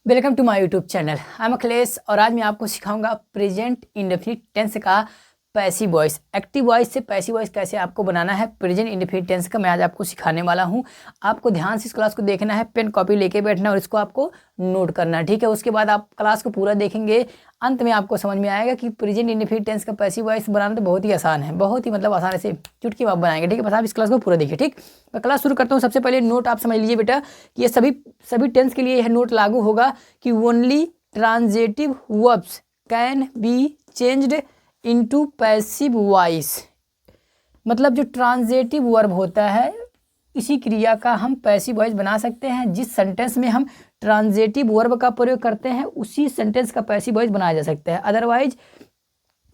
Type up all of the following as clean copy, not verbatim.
Welcome to my YouTube channel. I am Akhilesh और आज मैं आपको सिखाऊंगा प्रेजेंट इंडेफिनिट टेंस का पैसिव वॉइस। एक्टिव वॉइस से पैसिव वॉइस कैसे आपको बनाना है प्रेजेंट इंडेफिनिट टेंस का मैं आज आपको सिखाने वाला हूं। आपको ध्यान से इस क्लास को देखना है, पेन कॉपी लेके बैठना और इसको आपको नोट करना है, ठीक है। उसके बाद आप क्लास को पूरा देखेंगे, अंत में आपको समझ में आएगा कि प्रेजेंट इंडेफिनिट टेंस का पैसिव वॉइस बनाना तो बहुत ही आसान है, बहुत ही आसान से चुटकी में आप बनाएंगे, ठीक है। बस आप इस क्लास को पूरा देखिए, ठीक। मैं क्लास शुरू करता हूँ। सबसे पहले नोट आप समझ लीजिए बेटा कि ये सभी टेंस के लिए यह नोट लागू होगा कि only transitive verbs can be changed into passive voice. मतलब जो ट्रांजेटिव वर्ब होता है इसी क्रिया का हम पैसिव वॉइस बना सकते हैं। जिस सेंटेंस में हम ट्रांजेटिव वर्ब का प्रयोग करते हैं उसी सेंटेंस का पैसिव वॉइस बनाया जा सकता है। अदरवाइज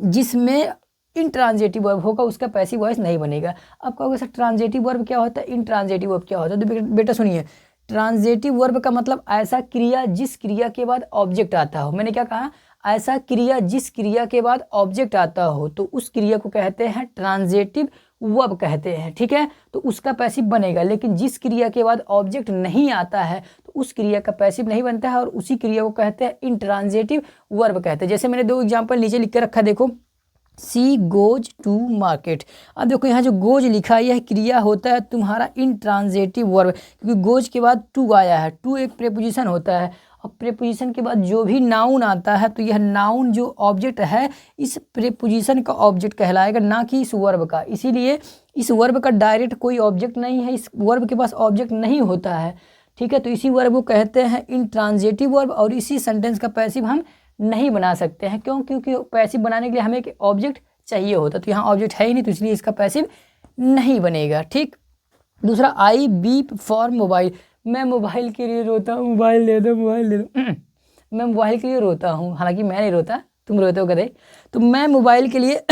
जिसमें इनट्रांजेटिव वर्ब होगा उसका पैसिव वॉइस नहीं बनेगा। आप कहोगे सर ट्रांजेटिव वर्ब क्या होता है, इनट्रांजेटिव वर्ब क्या होता है? तो बेटा सुनिए, ट्रांजेटिव वर्ब का मतलब ऐसा क्रिया जिस क्रिया के बाद ऑब्जेक्ट आता हो। मैंने क्या कहा? ऐसा क्रिया जिस क्रिया के बाद ऑब्जेक्ट आता हो तो उस क्रिया को कहते हैं ट्रांजेटिव वर्ब कहते हैं, ठीक है। तो उसका पैसिव बनेगा। लेकिन जिस क्रिया के बाद ऑब्जेक्ट नहीं आता है तो उस क्रिया का पैसिव नहीं बनता है और उसी क्रिया को कहते हैं इनट्रांजेटिव वर्ब कहते हैं। जैसे मैंने दो एग्जाम्पल नीचे लिख के रखा, देखो, सी गोज टू मार्केट। अब देखो यहाँ जो गोज लिखा है यह क्रिया होता है तुम्हारा इनट्रांजेटिव वर्ब, क्योंकि गोज के बाद टू आया है। टू एक प्रेपोजिशन होता है और प्रेपोजिशन के बाद जो भी नाउन आता है तो यह नाउन जो ऑब्जेक्ट है इस प्रेपोजिशन का ऑब्जेक्ट कहलाएगा, ना कि इस वर्ब का। इसीलिए इस वर्ब का डायरेक्ट कोई ऑब्जेक्ट नहीं है, इस वर्ब के पास ऑब्जेक्ट नहीं होता है, ठीक है। तो इसी वर्ब को कहते हैं इनट्रांजेटिव वर्ब और इसी सेंटेंस का पैसिव हम नहीं बना सकते हैं। क्यों? क्योंकि पैसिव बनाने के लिए हमें एक ऑब्जेक्ट चाहिए होता, तो यहाँ ऑब्जेक्ट है ही नहीं, तो इसलिए इसका पैसिव नहीं बनेगा, ठीक। दूसरा, आई बीप फॉर मोबाइल। मैं मोबाइल के लिए रोता हूँ, मोबाइल दे दो, मोबाइल दे दो। मैं मोबाइल के लिए रोता हूँ, हालांकि मैं नहीं रोता, तुम रोते हो कदे। तो मैं मोबाइल के लिए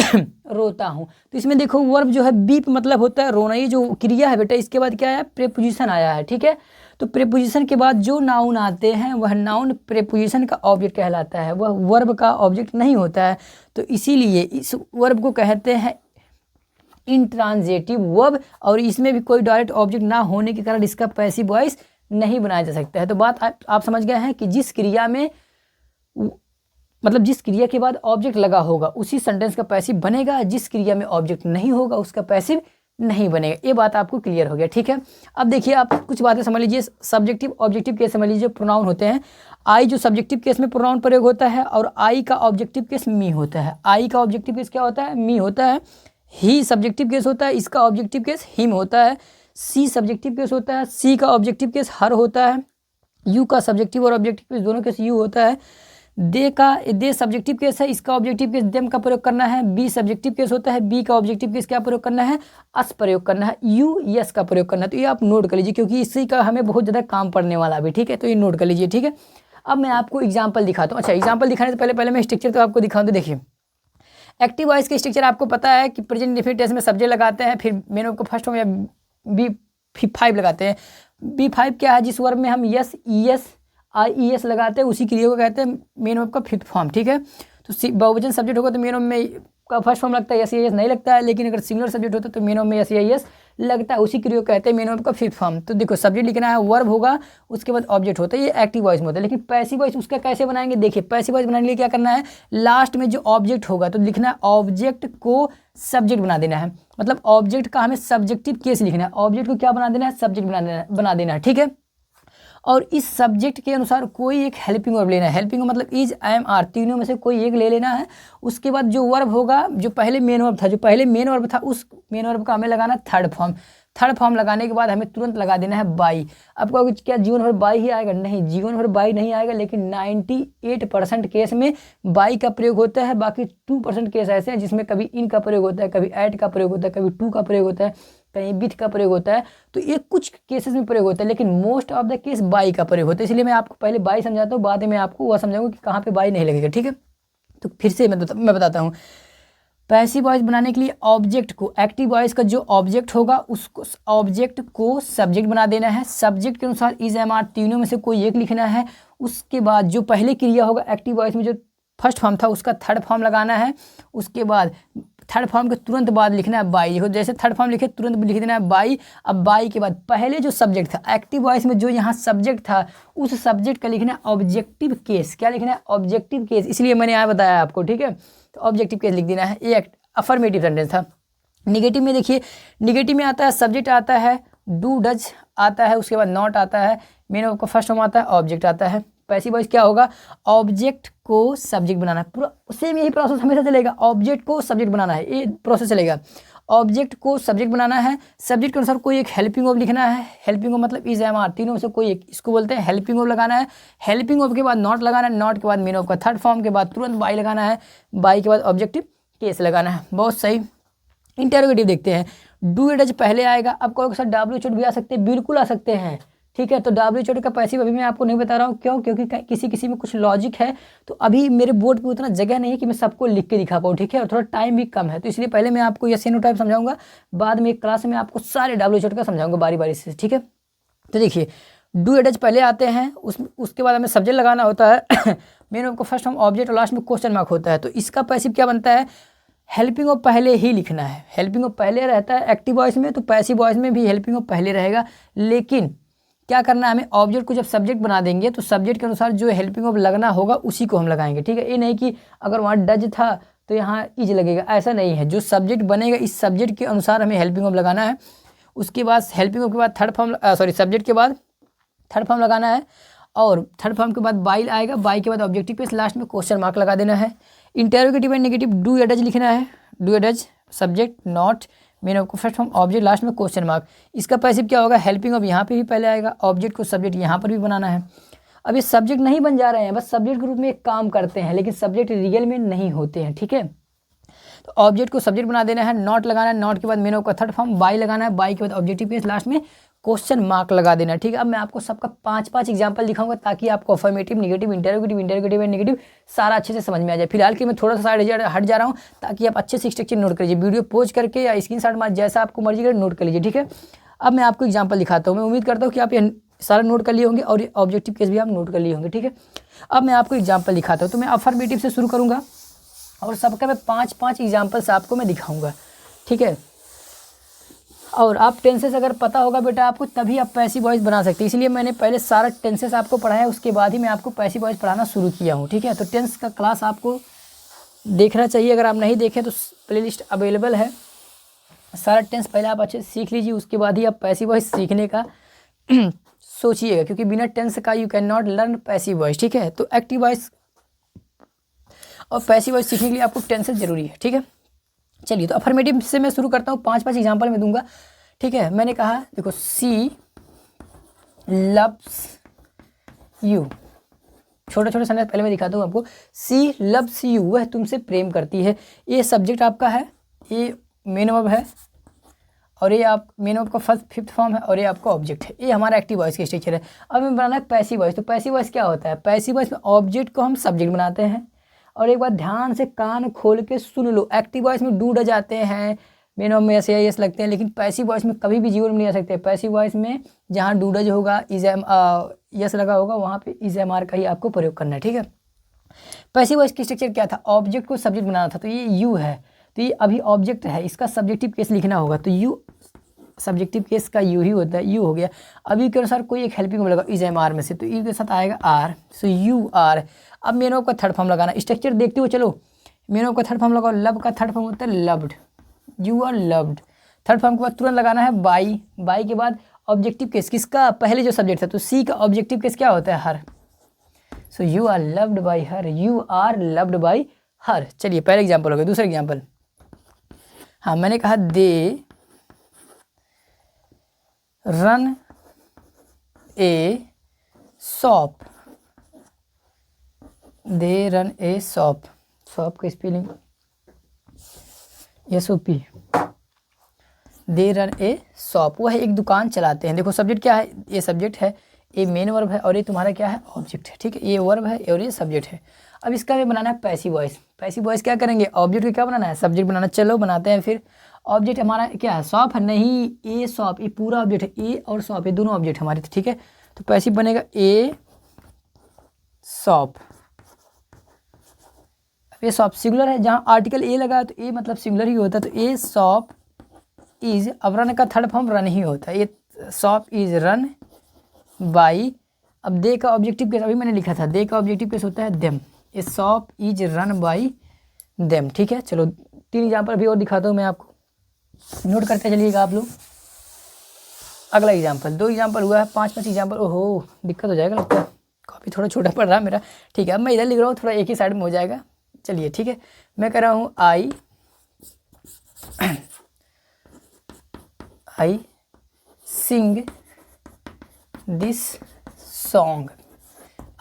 रोता हूँ। तो इसमें देखो वर्ब जो है बीप मतलब होता है रोना। ये जो क्रिया है बेटा इसके बाद क्या है? प्रेपोजिशन आया है, ठीक है। तो प्रेपोजिशन के बाद जो नाउन आते हैं वह नाउन प्रेपोजिशन का ऑब्जेक्ट कहलाता है, वह वर्ब का ऑब्जेक्ट नहीं होता है। तो इसीलिए इस वर्ब को कहते हैं इनट्रांजेटिव वर्ब और इसमें भी कोई डायरेक्ट ऑब्जेक्ट ना होने के कारण इसका पैसिव वॉइस नहीं बनाया जा सकता है। तो बात आप समझ गए हैं कि जिस क्रिया में मतलब जिस क्रिया के बाद ऑब्जेक्ट लगा होगा उसी सेंटेंस का पैसिव बनेगा, जिस क्रिया में ऑब्जेक्ट नहीं होगा उसका पैसिव नहीं बनेगा। ये बात आपको क्लियर हो गया, ठीक है। अब देखिए आप कुछ बातें समझ लीजिए। सब्जेक्टिव ऑब्जेक्टिव केस समझ लीजिए। प्रोनाउन होते हैं आई जो सब्जेक्टिव केस में प्रोनाउन प्रयोग होता है और आई का ऑब्जेक्टिव केस मी होता है। आई का ऑब्जेक्टिव केस क्या होता है? मी होता है। ही सब्जेक्टिव केस होता है, इसका ऑब्जेक्टिव केस हिम होता है। सी सब्जेक्टिव केस होता है, सी का ऑब्जेक्टिव केस हर होता है। यू का सब्जेक्टिव और ऑब्जेक्टिव केस दोनों केस यू होता है। दे सब्जेक्टिव केस है, इसका ऑब्जेक्टिव केस देम का प्रयोग करना है। बी सब्जेक्टिव केस होता है, बी का ऑब्जेक्टिव केस क्या प्रयोग करना है? अस प्रयोग करना है। यू यस का प्रयोग करना है। तो ये आप नोट कर लीजिए क्योंकि इसी का हमें बहुत ज़्यादा काम पड़ने वाला भी, ठीक है। तो ये नोट कर लीजिए, ठीक है। अब मैं आपको एग्जाम्पल दिखाता हूँ। अच्छा, एग्जाम्पल दिखाने से पहले मैं स्ट्रक्चर तो आपको दिखाऊँ। तो देखिए एक्टिव वॉइस के स्ट्रक्चर आपको पता है कि प्रेजेंट इंडेफिनिट टेंस में सब्जेक्ट लगाते हैं, फिर मेन वर्ब को फर्स्ट फॉर्म या B5 लगाते हैं। B5 क्या है? जिस वर्ब में हम यस ईएस IES लगाते हैं उसी क्रिया को कहते हैं मेन वर्ब का फिफ्थ फॉर्म, ठीक है। तो बहुवचन सब्जेक्ट होगा तो मेन वर्ब में का फर्स्ट फॉर्म लगता है, यस IES नहीं लगता है। लेकिन अगर सिंगुलर सब्जेक्ट होता है तो मेन वर्ब में यस IES लगता है, उसी क्रिया को कहते हैं मेन वर्ब का फिफ्थ फॉर्म। तो देखो सब्जेक्ट लिखना है, वर्ब होगा, उसके बाद ऑब्जेक्ट होता है, ये एक्टिव वॉइस में होता है। लेकिन पैसिव वॉइस उसका कैसे बनाएंगे? देखिए पैसिव वॉइस बनाने के लिए क्या करना है? लास्ट में जो ऑब्जेक्ट होगा तो लिखना है ऑब्जेक्ट को सब्जेक्ट बना देना है। मतलब ऑब्जेक्ट का हमें सब्जेक्टिव केस लिखना है, ऑब्जेक्ट को क्या बना देना है? सब्जेक्ट बना देना है, ठीक है। और इस सब्जेक्ट के अनुसार कोई एक हेल्पिंग वर्ब लेना है। हेल्पिंग मतलब इज, एम, आर, तीनों में से कोई एक ले लेना है। उसके बाद जो वर्ब होगा, जो पहले मेन वर्ब था उस मेन वर्ब का हमें लगाना थर्ड फॉर्म। थर्ड फॉर्म लगाने के बाद हमें तुरंत लगा देना है बाई। आपको क्या जीवन भर बाई ही आएगा? नहीं, जीवन भर बाई नहीं आएगा, लेकिन 98% केस में बाई का प्रयोग होता है। बाकी 2% केस ऐसे हैं जिसमें कभी इन का प्रयोग होता है, कभी एट का प्रयोग होता है, कभी टू का प्रयोग होता है, कहीं विथ का प्रयोग होता है। तो ये कुछ केसेस में प्रयोग होता है, लेकिन most of the case by का प्रयोग होता है। इसलिए मैं आपको पहले बाई समझाता हूँ, बाद में आपको वह समझाऊंगा कि कहाँ पे बाई नहीं लगेगा, ठीक है। तो फिर से मैं बताता हूँ। पैसिव वॉइस बनाने के लिए ऑब्जेक्ट को, एक्टिव वॉइस का जो ऑब्जेक्ट होगा उसको ऑब्जेक्ट को सब्जेक्ट बना देना है। सब्जेक्ट के अनुसार इज, एम, आर तीनों में से कोई एक लिखना है। उसके बाद जो पहले क्रिया होगा एक्टिव वॉइस में जो फर्स्ट फॉर्म था उसका थर्ड फॉर्म लगाना है। उसके बाद थर्ड फॉर्म के तुरंत बाद लिखना है बाई। देखो जैसे थर्ड फॉर्म लिखे तुरंत लिख देना है बाई। अब बाई के बाद पहले जो सब्जेक्ट था एक्टिव वॉइस में, जो यहाँ सब्जेक्ट था उस सब्जेक्ट का लिखना है ऑब्जेक्टिव केस। क्या लिखना है? Objective case. इसलिए मैंने यहाँ बताया आपको, ठीक है। तो ऑब्जेक्टिव केस लिख देना है। ये अफर्मेटिव सेंटेंस था। निगेटिव में देखिए, निगेटिव में आता है सब्जेक्ट आता है, डू डज आता है, उसके बाद नॉट आता है, मेन वर्ब का फर्स्ट फॉर्म आता है, ऑब्जेक्ट आता है। पैसिव वॉइस क्या होगा? ऑब्जेक्ट को सब्जेक्ट बनाना है। पूरा सेम यही प्रोसेस हमेशा चलेगा, ऑब्जेक्ट को सब्जेक्ट बनाना है, ये प्रोसेस चलेगा। ऑब्जेक्ट को सब्जेक्ट बनाना है, सब्जेक्ट के अनुसार कोई एक हेल्पिंग वर्ब लिखना है। हेल्पिंग वर्ब मतलब इज एम आर, तीनों में से कोई एक, इसको बोलते हैं हेल्पिंग वर्ब लगाना है। हेल्पिंग वर्ब के बाद नॉट लगाना है, नॉट के बाद मेन वर्ब का थर्ड फॉर्म के बाद तुरंत बाई लगाना है, बाई के बाद ऑब्जेक्टिव केस लगाना है। बहुत सही। इंटरोगेटिव देखते हैं। डू डज पहले आएगा। अब कोई सर डब्ल्यू चोट भी आ सकते हैं, बिल्कुल आ सकते हैं, ठीक है। तो डब्ल्यू चोट का पैसिव अभी मैं आपको नहीं बता रहा हूँ, क्यों? क्योंकि किसी किसी में कुछ लॉजिक है, तो अभी मेरे बोर्ड पे उतना जगह नहीं है कि मैं सबको लिख के दिखा पाऊँ, ठीक है। और थोड़ा टाइम भी कम है, तो इसलिए पहले मैं आपको यस नो टाइप समझाऊंगा, बाद में एक क्लास में आपको सारे डब्ल्यू चोट का समझाऊंगा बारी बारी से, ठीक है। तो देखिए डू डज पहले आते हैं, उसके बाद हमें सब्जेक्ट लगाना होता है मेन वर्ब को फर्स्ट फॉर्म ऑब्जेक्ट और लास्ट में क्वेश्चन मार्क होता है। तो इसका पैसिव क्या बनता है? हेल्पिंग वर्ब पहले ही लिखना है। हेल्पिंग वर्ब पहले रहता है एक्टिव वॉइस में, तो पैसिव वॉइस में भी हेल्पिंग वर्ब पहले रहेगा। लेकिन क्या करना है हमें? ऑब्जेक्ट को जब सब्जेक्ट बना देंगे तो सब्जेक्ट के अनुसार जो हेल्पिंग वर्ब लगना होगा उसी को हम लगाएंगे, ठीक है। ये नहीं कि अगर वहाँ डज था तो यहाँ इज लगेगा, ऐसा नहीं है। जो सब्जेक्ट बनेगा इस सब्जेक्ट के अनुसार हमें हेल्पिंग वर्ब लगाना है। उसके बाद हेल्पिंग वर्ब के बाद थर्ड फॉर्म, सब्जेक्ट के बाद थर्ड फॉर्म लगाना है, और थर्ड फॉर्म के बाद बाई आएगा, बाई के बाद ऑब्जेक्टिव पे लास्ट में क्वेश्चन मार्क लगा देना है। इंटरोगेटिव एंड नेगेटिव, डू या डज लिखना है। डू या does subject, not main verb को फर्स्ट फॉर्म ऑब्जेक्ट, लास्ट में क्वेश्चन मार्क। इसका पैसिव क्या होगा? हेल्पिंग वर्ब यहाँ पे भी पहले आएगा, ऑब्जेक्ट को सब्जेक्ट यहाँ पर भी बनाना है। अब ये सब्जेक्ट नहीं बन जा रहे हैं, बस सब्जेक्ट के रूप में एक काम करते हैं, लेकिन सब्जेक्ट रियल में नहीं होते हैं, ठीक है। तो ऑब्जेक्ट को सब्जेक्ट बना देना है, नॉट लगाना है, नॉट के बाद मेन वर्ब का थर्ड फॉर्म बाई लगाना है, बाई के बाद ऑब्जेक्टिव पे लास्ट में क्वेश्चन मार्क लगा देना, ठीक है। अब मैं आपको सबका 5-5 एग्जांपल दिखाऊंगा ताकि आपको affirmative, negative, interrogative and negative सारा अच्छे से समझ में आ जाए। फिलहाल के मैं थोड़ा सा हट जा रहा हूँ ताकि आप अच्छे से स्ट्रक्चर नोट कर लीजिए। वीडियो पोज करके या स्क्रीनशॉट मार, जैसा आपको मर्जी कर नोट कर लीजिए, ठीक है। अब मैं आपको एग्जाम्पल दिखाता हूँ। मैं उम्मीद करता हूँ कि आप ये सारा नोट कर लिए होंगे और ऑब्जेक्टिव केस भी आप नोट कर लिए होंगे, ठीक है। अब मैं आपको एग्जाम्पल दिखाता हूँ। तो मैं अफर्मेटिव से शुरू करूँगा और सबका मैं 5-5 एग्जाम्पल्स आपको मैं दिखाऊँगा, ठीक है। और आप टेंसेस अगर पता होगा बेटा आपको, तभी आप पैसिव वॉइस बना सकते हैं। इसलिए मैंने पहले सारा टेंसेस आपको पढ़ाया, उसके बाद ही मैं आपको पैसिव वॉइस पढ़ाना शुरू किया हूँ, ठीक है। तो टेंस का क्लास आपको देखना चाहिए, अगर आप नहीं देखें तो प्लेलिस्ट अवेलेबल है। सारा टेंस पहले आप अच्छे से सीख लीजिए, उसके बाद ही आप पैसिव वॉइस सीखने का सोचिएगा, क्योंकि बिना टेंस का you can not learn passive voice, ठीक है। तो एक्टिव वॉइस और पैसिव वॉइस सीखने के लिए आपको टेंसेस जरूरी है, ठीक है। चलिए तो अफर्मेटिव से मैं शुरू करता हूँ, 5-5 एग्जाम्पल मैं दूंगा, ठीक है। मैंने कहा देखो, सी लव्स यू, छोटे छोटे सेंटेंस पहले मैं दिखाता हूँ आपको। सी लव्स यू, वह तुमसे प्रेम करती है। ये सब्जेक्ट आपका है, ये मेन वर्ब है, और ये आप मेन वर्ब का फिफ्थ फॉर्म है, और ये आपका ऑब्जेक्ट है। ये हमारा एक्टिव वॉइस का स्ट्रक्चर है। अब हमें बनाना है पैसिव वॉइस। तो पैसिव वॉइस क्या होता है? पैसिव वॉइस में ऑब्जेक्ट को हम सब्जेक्ट बनाते हैं। और एक बार ध्यान से कान खोल के सुन लो, एक्टिव वॉइस में डू डज आते हैं, मेन वर्ब में ऐसे या यस लगते हैं, लेकिन पैसिव वॉइस में कभी भी जीवन में नहीं आ सकते। पैसिव वॉइस में जहाँ डू डज होगा, इज एम यस लगा होगा, वहाँ पे इज एम आर का ही आपको प्रयोग करना है, ठीक है। पैसिव वॉइस की स्ट्रक्चर क्या था? ऑब्जेक्ट को सब्जेक्ट बनाना था, तो ये यू है, तो ये अभी ऑब्जेक्ट है, इसका सब्जेक्टिव केस लिखना होगा, तो यू सब्जेक्टिव केस का यू ही होता है, यू हो गया। अभी के अनुसार कोई एक हेल्पिंग वर्ब लगा इज एम आर में से, तो ई के साथ आएगा आर, सो यू आर। अब मेन वर्ब का थर्ड फॉर्म लगाना, स्ट्रक्चर देखते हुए चलो। मेन वर्ब का थर्ड फॉर्म लगाओ, लब का थर्ड फॉर्म होता है loved, you are loved. Third form के बाद तुरंत लगाना है बाई, बाई के बाद ऑब्जेक्टिव केस, किसका? पहले जो सब्जेक्ट था, तो सी का ऑब्जेक्टिव केस क्या होता है? Her. So you are loved by her, you are loved by her. चलिए पहले एग्जाम्पल हो गया। दूसरा एग्जाम्पल, हाँ मैंने कहा they run a shop, they run a shop, shop का spelling SOP, they run a shop, वह एक दुकान चलाते हैं। देखो सब्जेक्ट क्या है? ये सब्जेक्ट है, ये मेन वर्ब है, और ये तुम्हारा क्या है? ऑब्जेक्ट है, ठीक है। ये वर्ब है और ये सब्जेक्ट है। अब इसका हमें बनाना है पैसिव वॉइस। पैसिव वॉइस क्या करेंगे? ऑब्जेक्ट को क्या बनाना है? सब्जेक्ट बनाना। चलो बनाते हैं फिर। ऑब्जेक्ट हमारा क्या है? शॉप है, नहीं ए शॉप, ये पूरा ऑब्जेक्ट है, ए और शॉप, ये दोनों ऑब्जेक्ट हमारे, ठीक है। तो पैसिव बनेगा ए शॉप, ये शॉप सिंगुलर है, जहाँ आर्टिकल ए लगा तो ए मतलब सिंगुलर ही होता है, तो ए शॉप इज, अब रन का थर्ड फॉर्म रन ही होता है, ये शॉप इज रन बाई, अब दे का ऑब्जेक्टिव केस अभी मैंने लिखा था, दे का ऑब्जेक्टिव केस होता है them, A shop is run by them. ठीक है, चलो 3 एग्जाम्पल भी और दिखाता हूँ मैं आपको, नोट करते चलिएगा आप लोग। अगला एग्जाम्पल, 2 एग्जाम्पल हुआ है, 5 एग्जाम्पल, ओहो दिक्कत हो जाएगा लगता है, कॉपी थोड़ा छोटा पड़ रहा है मेरा। ठीक है, अब मैं इधर लिख रहा हूँ, थोड़ा एक ही साइड में हो जाएगा। चलिए ठीक है, मैं कह रहा हूँ I sing this song,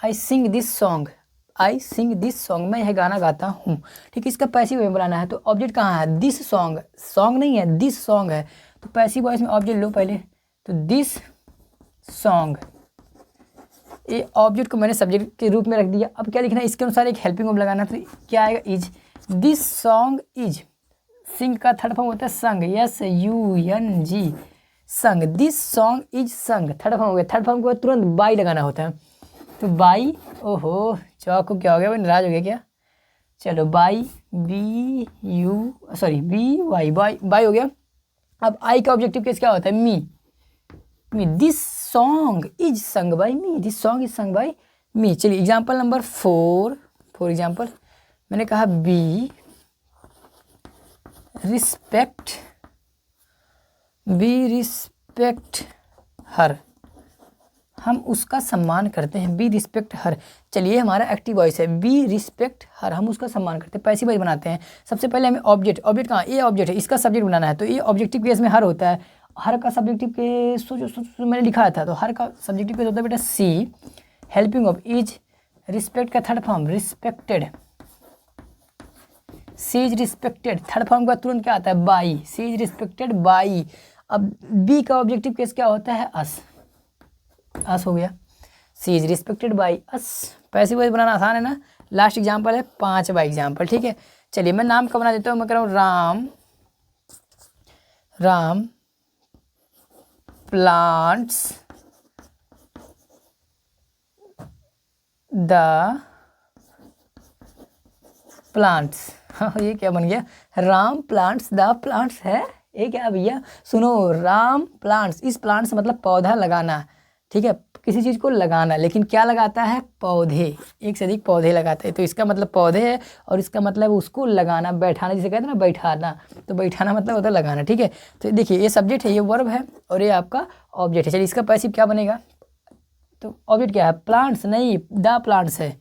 I sing this song, I sing this song, मैं यह गाना गाता हूँ। ठीक है, इसका पैसिव वॉइस बनाना है, तो ऑब्जेक्ट कहाँ है, दिस सॉन्ग, सॉन्ग नहीं है दिस सॉन्ग है, तो पैसिव वॉइस में ऑब्जेक्ट लो पहले, तो दिस सॉन्ग, ये ऑब्जेक्ट को मैंने सब्जेक्ट के रूप में रख दिया। अब क्या लिखना है, इसके अनुसार एक हेल्पिंग वर्ब लगाना, तो क्या आएगा, इज, दिस सॉन्ग इज, सिंग का थर्ड फॉर्म होता है संग, SUNG, संग, दिस सॉन्ग इज संग, थर्ड फॉर्म हो गया, थर्ड फॉर्म को तुरंत बाई लगाना होता है, तो बाई, ओहो चौक को क्या हो गया, वो नाराज हो गया क्या, चलो बाई, BY, बाई हो गया। अब आई का ऑब्जेक्टिव केस क्या होता है, me, this song is sung by me, this song is sung by me. चलिए एग्जाम्पल नंबर 4 एग्जाम्पल, मैंने कहा बी रिस्पेक्ट हर, हम उसका सम्मान करते हैं, बी रिस्पेक्ट हर। चलिए हमारा एक्टिव वॉइस है, बी रिस्पेक्ट हर, हम उसका सम्मान करते हैं, पैसिव वॉइस बनाते हैं। सबसे पहले हमें ऑब्जेक्ट कहाँ, ये ऑब्जेक्ट है, इसका सब्जेक्ट बनाना है, तो ये ऑब्जेक्टिव केस में हर होता है, हर का सब्जेक्टिव केस जो मैंने लिखा था, तो हर का सब्जेक्टिव केस होता है बेटा she, helping of is, respect का third form respected, she is respected, third form का तुरंत क्या आता है, by, she is respected by. अब बी का ऑब्जेक्टिव केस क्या होता है, अस हो गया, she is respected by us. Passive voice बनाना आसान है ना। लास्ट एग्जाम्पल है 5वां एग्जाम्पल, ठीक है। चलिए मैं नाम का बना देता हूँ, मैं कह रहा हूँ राम प्लांट्स द प्लांट्स, हाँ ये क्या बन गया, राम प्लांट्स द प्लांट्स है, ये क्या भैया, सुनो, राम प्लांट्स, इस प्लांट्स मतलब पौधा लगाना, ठीक है, किसी चीज़ को लगाना, लेकिन क्या लगाता है, पौधे, एक से अधिक पौधे लगाते हैं, तो इसका मतलब पौधे है, और इसका मतलब उसको लगाना, बैठाना, जिसे कहते हैं ना बैठाना, तो बैठाना मतलब होता है लगाना, ठीक है। तो देखिए ये सब्जेक्ट है, ये वर्ब है, और ये आपका ऑब्जेक्ट है। चलिए इसका पैसिव क्या बनेगा, तो ऑब्जेक्ट क्या है, प्लांट्स नहीं, द प्लांट्स है,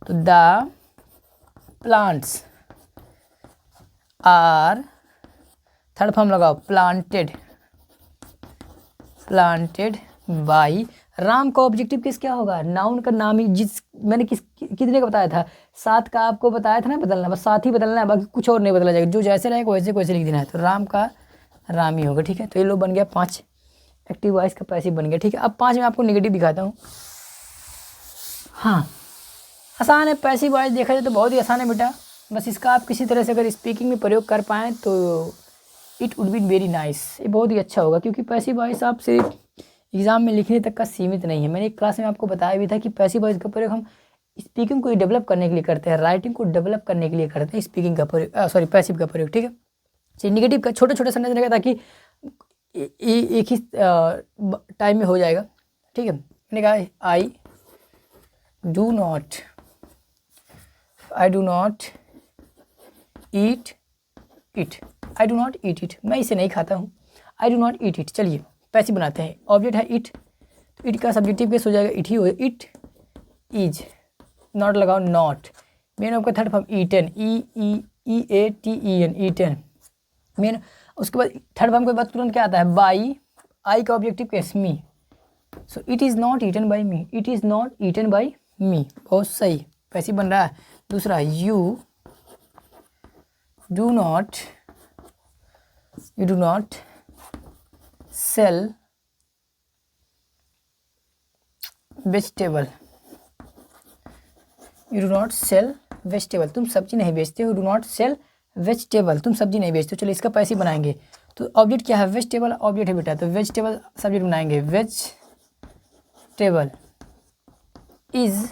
तो the plants are, third form लगाओ, प्लांटेड बाई, राम का ऑब्जेक्टिव किस क्या होगा, नाउन का नाम ही, जिस मैंने कितने का बताया था, 7 का आपको बताया था ना बदलना, बस 7 ही बदलना है, बाकी कुछ और नहीं बदला जाएगा, जो जैसे रहेगा वैसे लिख देना है, तो राम का राम ही होगा, ठीक है। तो ये लो बन गया 5, एक्टिव वॉइस का पैसिव बन गया, ठीक है। अब 5 में आपको नेगेटिव दिखाता हूँ। हाँ आसान है, पैसिव वॉइस देखा जाए तो बहुत ही आसान है बेटा, बस इसका आप किसी तरह से अगर स्पीकिंग में प्रयोग कर पाएँ तो it would be very nice, ये बहुत ही अच्छा होगा, क्योंकि पैसिव वॉइस आप सिर्फ एग्जाम में लिखने तक का सीमित नहीं है। मैंने एक क्लास में आपको बताया भी था कि पैसिव वॉइस का प्रयोग हम स्पीकिंग को डेवलप करने के लिए करते हैं, राइटिंग को डेवलप करने के लिए करते हैं स्पीकिंग का प्रयोग, पैसिव का प्रयोग, ठीक है। चलिए निगेटिव का छोटे छोटे सेंटेंस रहेगा, ताकि एक ही टाइम में हो जाएगा, ठीक है। मैंने कहा I do not eat it, I do not eat it, मैं इसे नहीं खाता हूँ, I do not eat it. चलिए पैसिव बनाते हैं, ऑब्जेक्ट है इट, तो इट का सब्जेक्टिव केस हो जाएगा इट ही हो, इट इज, नॉट लगाओ नॉट, मेन ऑफ का third form eaten, EATEN, eaten main. उसके बाद थर्ड फॉर्म के बाद तुरंत क्या आता है, बाई, आई का objective case me, so it is not eaten by me, it is not eaten by me, बहुत सही पैसिव बन रहा है। दूसरा you do not sell vegetable, you do not sell vegetable, तुम सब्जी नहीं बेचते हो, डू नॉट सेल वेजिटेबल, तुम सब्जी नहीं बेचते हो। चलो इसका पैसिव बनाएंगे, तो ऑब्जेक्ट क्या है, वेजिटेबल ऑब्जेक्ट है बेटा, तो वेजिटेबल सब्जेक्ट बनाएंगे, वेजिटेबल इज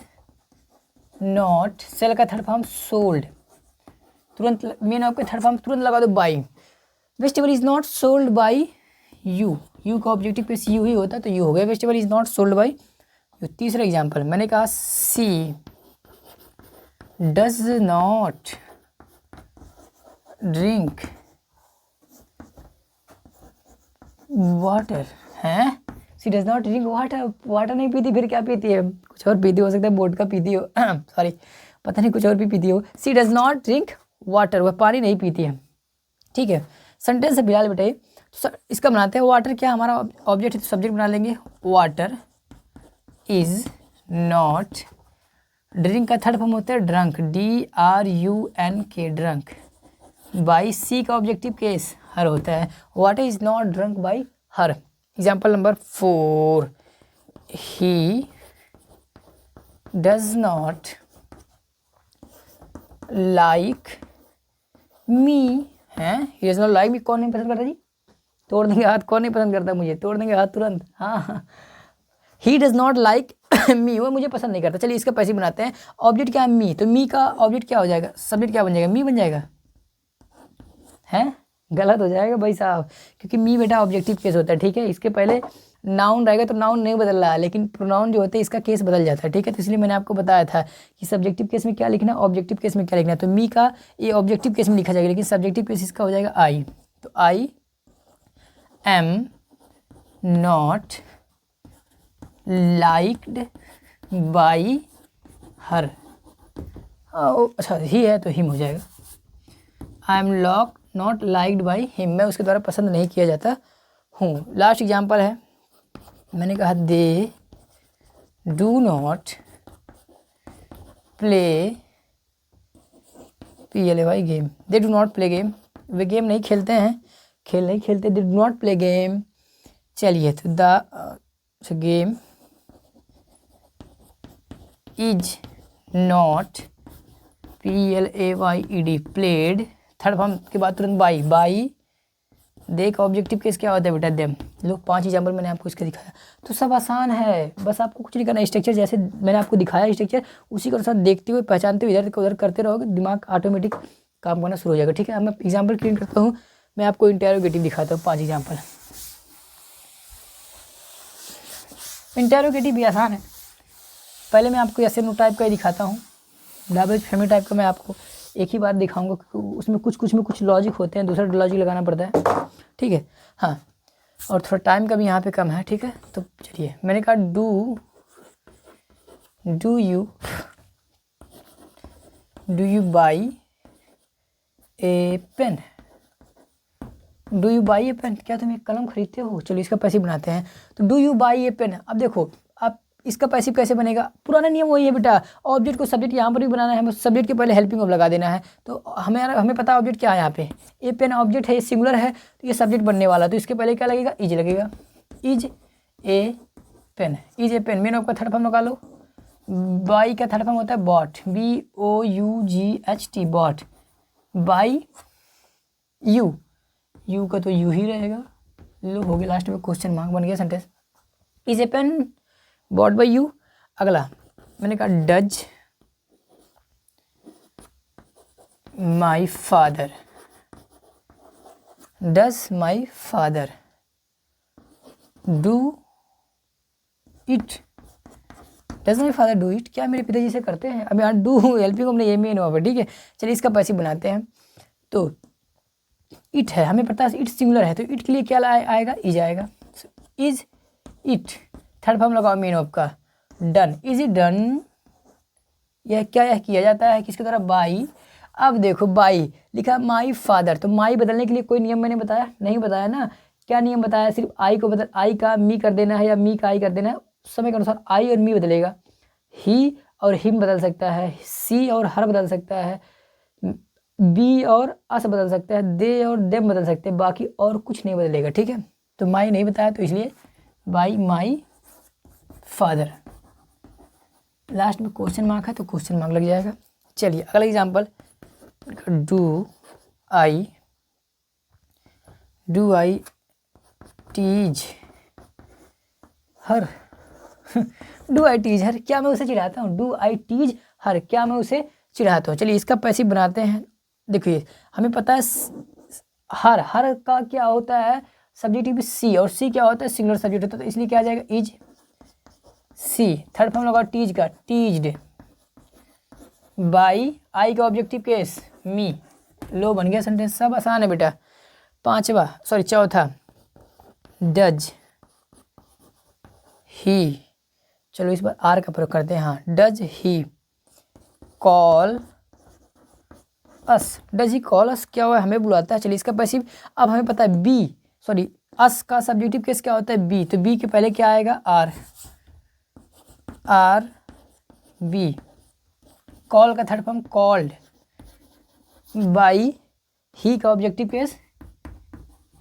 नॉट, सेल का थर्ड फॉर्म सोल्ड, तुरंत मेन ऑफ का थर्ड फॉर्म तुरंत लगा दो by. Vegetable is not sold by you, you का ऑब्जेक्टिव केस यू ही होता है तो यू हो गया, vegetable is not sold by you. तीसरा एग्जाम्पल मैंने कहा she does not drink water है, she does not drink water, water नहीं पीती फिर क्या पीती है, कुछ और पीती हो सकता है, वोडका पीती हो सॉरी पता नहीं कुछ और भी पीती हो। सी डज नॉट ड्रिंक वाटर, वह पानी नहीं पीती है। ठीक है, सेंटेंस है फिलहाल बेटे तो इसका बनाते हैं। वाटर क्या हमारा ऑब्जेक्ट है तो सब्जेक्ट बना लेंगे, वाटर इज नॉट, ड्रिंक का थर्ड फॉर्म होता है drunk, DRUNK drunk, by she का ऑब्जेक्टिव केस हर होता है, water is not drunk by her. Example number 4 he does not like me है, he does not like me, कौन नहीं पसंद करता जी, तोड़ देंगे हाथ, कौन नहीं पसंद करता मुझे, तोड़ देंगे हाथ तुरंत। हाँ, ही डज नॉट लाइक मी, वो मुझे पसंद नहीं करता। चलिए इसका पैसे बनाते हैं। ऑब्जेक्ट क्या है मी, तो मी का ऑब्जेक्ट क्या हो जाएगा, सब्जेक्ट क्या बन जाएगा, मी बन जाएगा, है गलत हो जाएगा भाई साहब, क्योंकि मी बेटा ऑब्जेक्टिव केस होता है। ठीक है, इसके पहले नाउन रहेगा तो नाउन नहीं बदल रहा है, लेकिन प्रोनाउन जो होते हैं इसका केस बदल जाता है। ठीक है, तो इसलिए मैंने आपको बताया था कि सब्जेक्टिव केस में क्या लिखना है, ऑब्जेक्टिव केस में क्या लिखना है। तो मी का ये ऑब्जेक्टिव केस में लिखा जाएगा, लेकिन सब्जेक्टिव केस इसका हो जाएगा आई। तो I am not liked by her, अच्छा ही है तो हिम हो जाएगा। I am not liked by him, मैं उसके द्वारा पसंद नहीं किया जाता हूँ। लास्ट एग्जाम्पल है, मैंने कहा they do not play PLAY game, they do not play game, way game नहीं खेलते हैं, खेल नहीं खेलते, they do not play game. चलिए तो the game is not PLAYED played, third form के बाद तुरंत बाई, बाई दे का ऑब्जेक्टिव केस क्या होता है बेटा, देम। लो 5 एग्जाम्पल मैंने आपको इसका दिखाया, तो सब आसान है, बस आपको कुछ नहीं करना, स्ट्रक्चर जैसे मैंने आपको दिखाया स्ट्रक्चर उसी के अनुसार देखते हुए पहचानते हुए इधर उधर करते रहोगे, दिमाग ऑटोमेटिक काम करना शुरू हो जाएगा। ठीक है, अब मैं एग्जाम्पल क्लियर करता हूँ, मैं आपको इंटेरोगेटिव दिखाता हूँ 5 एग्जाम्पल। इंटेरोगेटिव भी आसान है, पहले मैं आपको ऐसे नो टाइप का ही दिखाता हूँ, डबल फैमिली टाइप का मैं आपको एक ही बार दिखाऊंगा, क्योंकि उसमें कुछ लॉजिक होते हैं, दूसरा लॉजिक लगाना पड़ता है। ठीक है, हाँ, और थोड़ा टाइम का भी यहाँ पे कम है। ठीक है, तो चलिए मैंने कहा do you buy a pen, do you buy a pen, क्या तुम एक कलम खरीदते हो। चलिए इसका पैसिव बनाते हैं, तो do you buy a pen. अब देखो आप इसका पैसिव कैसे बनेगा, पुराना नियम वही है बेटा, ऑब्जेक्ट को सब्जेक्ट यहाँ पर भी बनाना है, हमें सब्जेक्ट के पहले हेल्पिंग ऑफ लगा देना है। तो हमें पता है ऑब्जेक्ट क्या है, यहाँ पे ए पेन ऑब्जेक्ट है, ये सिंगुलर है तो ये सब्जेक्ट बनने वाला, तो इसके पहले क्या लगेगा, इज लगेगा, is a pen, is a pen. Main of का थर्ड फॉर्म लगा लो, बाई का थर्ड फॉर्म होता है bought, BOUGHT bought, by you का तो यू ही रहेगा। लो हो गया, लास्ट में क्वेश्चन मार्क बन गया sentence, is a pen bought by you. अगला मैंने कहा does my father do it, does my father do it, क्या मेरे पिताजी से करते हैं। अब यहाँ डू हेल्पिंग हमने ये मेन हुआ। ठीक है, चलिए इसका पैसिव बनाते हैं। तो इट है, हमें पता है इट सिंगुलर है, तो इट के लिए क्या आएगा, इज आएगा, इज इट, थर्ड फॉर्म लगाओ मेन ऑफ का, डन, इज इट डन, यह क्या यह किया जाता है किसके द्वारा, बाई। अब देखो बाई लिखा माई फादर, तो माई बदलने के लिए कोई नियम मैंने बताया नहीं, बताया ना, क्या नियम बताया, सिर्फ आई को बदल, आई का मी कर देना है या मी का आई कर देना है, समय के अनुसार आई और मी बदलेगा, ही और हिम बदल सकता है, सी और हर बदल सकता है, बी और अस बदल सकता है, दे और देम बदल सकते हैं, बाकी और कुछ नहीं बदलेगा। ठीक है, तो माई नहीं बताया तो इसलिए बाई माई फादर, लास्ट में क्वेश्चन मार्क है तो क्वेश्चन मार्क लग जाएगा। चलिए अगला example, do I tease her do I tease her, क्या मैं उसे चिढ़ाता हूँ, डू आई टीज हर, क्या मैं उसे चिढ़ाता हूँ। चलिए इसका पैसिव बनाते हैं, देखिए हमें पता है हर का क्या होता है, सब्जेक्टिव सी, और सी क्या होता है, सिंगुलर सब्जेक्ट होता है, तो इसलिए क्या आ जाएगा, इज सी। थर्ड फॉर्म लगा टीज का, टीज्ड बाई, आई का ऑब्जेक्टिव केस मी, लो बन गया सेंटेंस। सब आसान है बेटा। चौथा, डज ही, चलो इस बार आर का प्रयोग करते हैं। हाँ, does he call us, does he call अस क्या हुआ, हमें बुलाता है। चलिए इसका पैसिव, अब हमें पता है अस का सब्जेक्टिव केस क्या होता है, बी, तो बी के पहले क्या आएगा, आर, आर बी। कॉल का third form called by, he का ऑब्जेक्टिव केस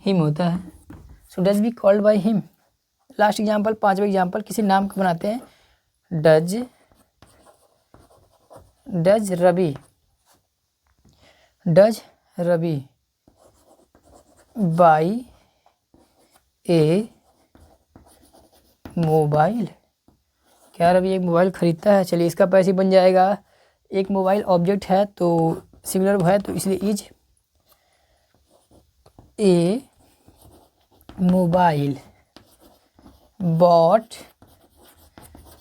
हिम होता है, so does be called by him. Last example, पांचवा एग्जाम्पल, किसी नाम को बनाते हैं, does Ravi, does Ravi buy a mobile, क्या रवि एक मोबाइल खरीदता है। चलिए इसका पैसे बन जाएगा, एक मोबाइल ऑब्जेक्ट है तो सिंगुलर है, तो इसलिए is a mobile bought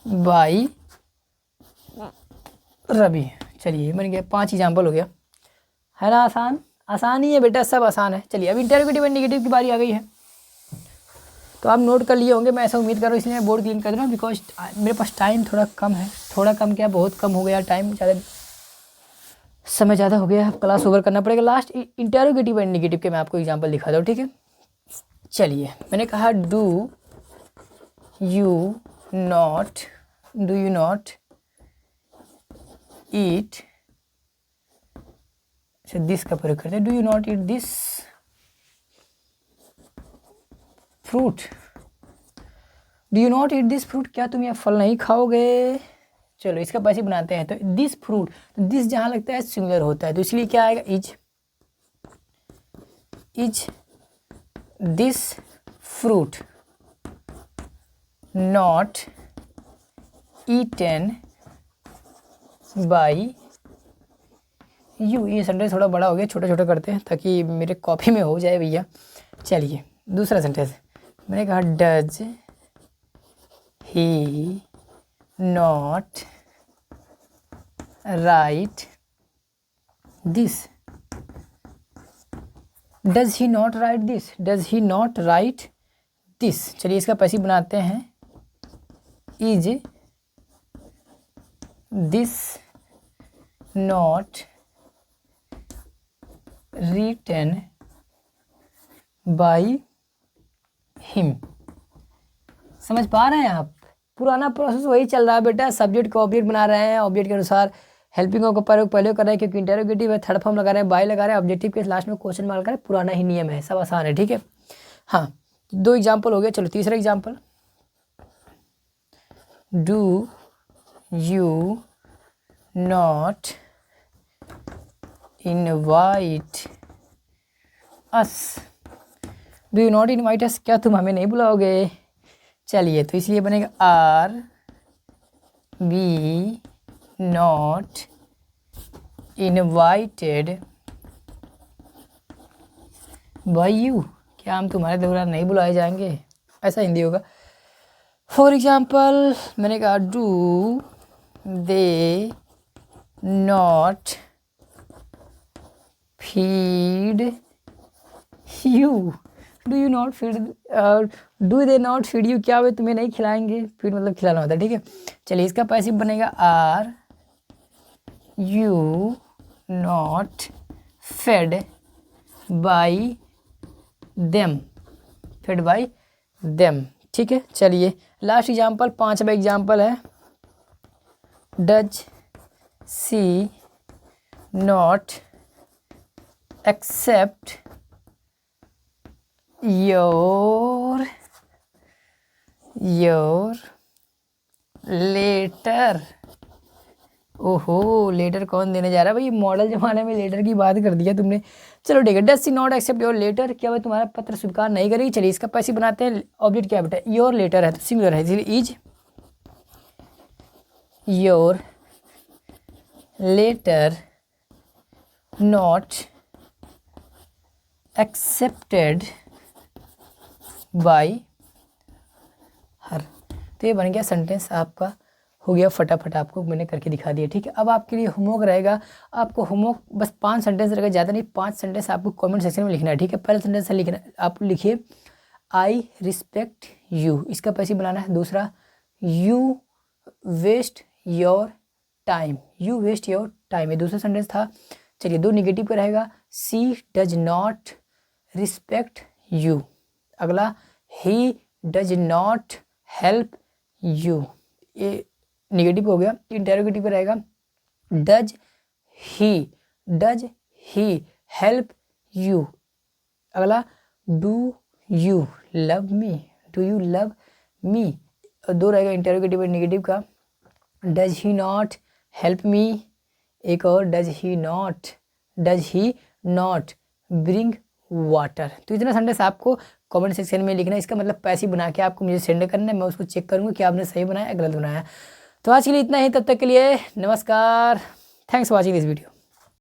by Ravi. चलिए बन गया, 5 एग्जाम्पल हो गया, है ना। आसान ही है बेटा, सब आसान है। चलिए अब इंटरोगेटिव एंड नेगेटिव की बारी आ गई है, तो आप नोट कर लिए होंगे, मैं ऐसा उम्मीद कर रहा हूँ, इसलिए मैं बोर्ड क्लीन कर रहा हूँ, बिकॉज मेरे पास टाइम थोड़ा कम है। थोड़ा कम क्या, बहुत कम हो गया टाइम, ज़्यादा समय ज़्यादा हो गया, क्लास ओवर करना पड़ेगा। लास्ट इंटरोगेटिव एंड नेगेटिव के मैं आपको एग्जाम्पल दिखा दूँ, ठीक है। चलिए मैंने कहा do you not eat, this का प्रयोग करते हैं, do you not eat this fruit, do you not eat this fruit, क्या तुम यह फल नहीं खाओगे। चलो इसका पैसे बनाते हैं, तो दिस फ्रूट, तो दिस जहाँ लगता है सिंगुलर होता है, तो इसलिए क्या आएगा, is this fruit not eaten by you. ये सेंटेंस थोड़ा बड़ा हो गया, छोटा छोटा करते हैं ताकि मेरे कॉपी में हो जाए भैया। चलिए दूसरा सेंटेंस, मैंने कहा does he not write this, does he not write this, does he not write this. चलिए इसका पैसिव बनाते हैं, is this not written by him. समझ पा रहे हैं आप, पुराना प्रोसेस वही चल रहा है बेटा, सब्जेक्ट को ऑब्जेक्ट बना रहे हैं, ऑब्जेक्ट के अनुसार हेल्पिंगों का प्रयोग पहले कर रहे हैं, क्योंकि इंटरोगेटिव है, थर्ड फॉर्म लगा रहे हैं, बाई लगा रहे हैं, ऑब्जेक्टिव के लास्ट में क्वेश्चन मार्क कर, पुराना ही नियम है, सब आसान है, ठीक है। हाँ 2 एग्जाम्पल हो गया। चलो तीसरा example, do you not invite us, do you not invite us, क्या तुम हमें नहीं बुलाओगे। चलिए तो इसलिए बनेगा are we not invited by you, क्या हम तुम्हारे द्वारा नहीं बुलाए जाएंगे, ऐसा हिंदी होगा। फॉर एग्जाम्पल मैंने कहा do they not feed you, do you not feed, do they not feed you, क्या वे तुम्हें नहीं खिलाएंगे, फीड मतलब खिलाना होता है, ठीक है। चलिए इसका पैसिव बनेगा are you not fed by them, fed by them, ठीक है। चलिए लास्ट एग्जाम्पल, 5वां एग्जाम्पल है, does she not accept your letter. ओहो लेटर कौन देने जा रहा है भाई, मॉडल जमाने में लेटर की बात कर दिया तुमने। चलो ठीक है, does she not accept your letter, क्या भाई तुम्हारा पत्र स्वीकार नहीं करेगी। चलिए इसका पैसे बनाते हैं, ऑब्जेक्ट क्या बेटा, योर लेटर है तो सिंगुलर है, इसलिए is your letter not accepted by her. तो ये बन गया सेंटेंस आपका, हो गया फटाफट, आपको मैंने करके दिखा दिया। ठीक है, अब आपके लिए होमवर्क रहेगा, आपको होमवर्क बस 5 सेंटेंस रहेगा, ज़्यादा नहीं, 5 सेंटेंस आपको कमेंट सेक्शन में लिखना है। ठीक है, पहला सेंटेंस है लिखना, आप लिखिए आई रिस्पेक्ट यू, इसका पैसे बनाना है। दूसरा, you waste your time, you waste your time, ये दूसरा सेंटेंस था। चलिए 2 निगेटिव का रहेगा, she does not respect you. अगला, he does not help you, ये निगेटिव हो गया। इंटेरोगेटिव पे रहेगा, डज ही हेल्प यू। अगला, do you love me, do you love me. 2 रहेगा इंटेरोगेटिव निगेटिव का, does he not help me. एक और, does he not bring water. तो इतना सेंटेंस आपको कमेंट सेक्शन में लिखना है, इसका मतलब पैसिव बना के आपको मुझे सेंड करना है, मैं उसको चेक करूँगा कि आपने सही बनाया या गलत बनाया। तो आज के लिए इतना ही, तब तक के लिए नमस्कार, thanks for watching this video.